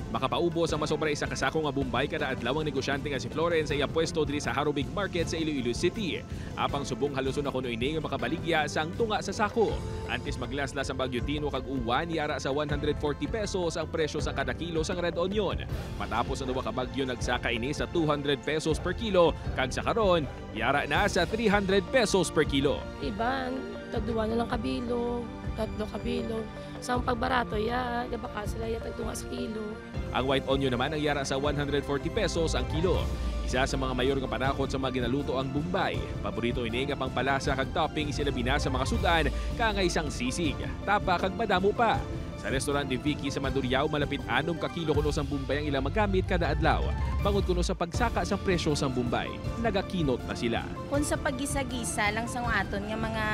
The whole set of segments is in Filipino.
Makapaubos ang masobra isa kasako nga Bombay kada adlaw ang negosyante nga si Florence ay apuesto diri sa Haro Big Market sa Iloilo City. Apang subong haluson na kuno ini nga makabaligya sang tunga sa sako. Antes maglaslas ang Bagyo Tino kag uwan yara sa 140 pesos ang presyo sa kada kilo sang red onion. Matapos ang duwa ka bagyo nagsaka ini sa 200 pesos per kilo kag sa karon yara na sa 300 pesos per kilo. Iban, tagduwa na lang kabilo, 3 kabilo. Sa pagbarato ya, baka sila ya tagtunga sa kilo. Ang white onion naman ang yara sa 140 pesos ang kilo. Isa sa mga mayor nga panakot sa mga ginaluto ang Bombay. Paborito ini nga pangpalasa kag topping sinabi na sa mga sudan kangay isang sisig, tapa kag madamo pa. Sa restaurant ni Vicky sa Mandurriao, malapit 6 ka kilo kuno sang Bombay ang ilang magamit kada adlaw. Bangod kuno sa pagsaka sa presyo sang Bombay, nagakinot na sila. Kung sa paggisa-gisa lang sa aton nga mga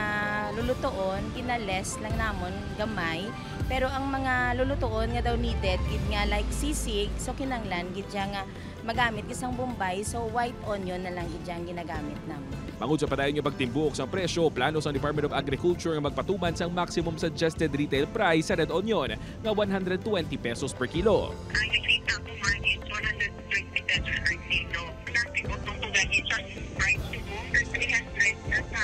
lulutoon, kinales lang namon gamay. Pero ang mga lulutoon nga daw needed, gid nga like sisig, so kinanglan gid nga magamit isang Bombay, so white onion na lang gid ang ginagamit namon. Bangod sa padayon nga pagtimbuk sang presyo, plano sa Department of Agriculture nga magpatuman sang maximum suggested retail price sa red onion nga 120 pesos per kilo. Ang nakita ko man is 120 pesos per kilo. Kasi kung tungtugahin sa price to go, 300 na sa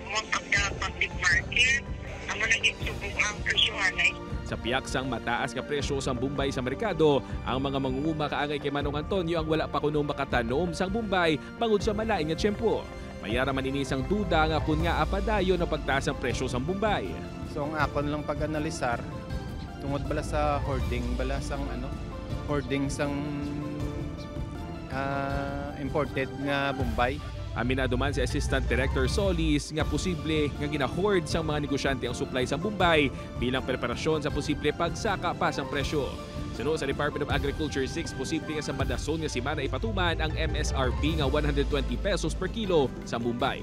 most of the public market. Ang mga nagsubong ang presyohan ay Sa piyak sang mataas nga presyo sang Bombay sa merkado, ang mga mangunguma kaangay kay Manong Antonio ang wala pa kuno makatanom sang Bombay bangod sa malain nga tiyempo. Mayara man ini sang duda nga kun nga apadayon ang pagtaas ang presyo sang Bombay. So ang akon lang pag-analisar tungod bala sa hoarding bala sang hoarding sang imported nga Bombay. Aminado man si Assistant Director Solis nga posible nga gina-hoard sang mga negosyante ang supply sa Bombay bilang preparasyon sa posible pagsaka pa sang presyo. Suno sa Department of Agriculture 6, posible nga sa bandason nga simana ipatuman ang MSRP nga 120 pesos per kilo sa Bombay.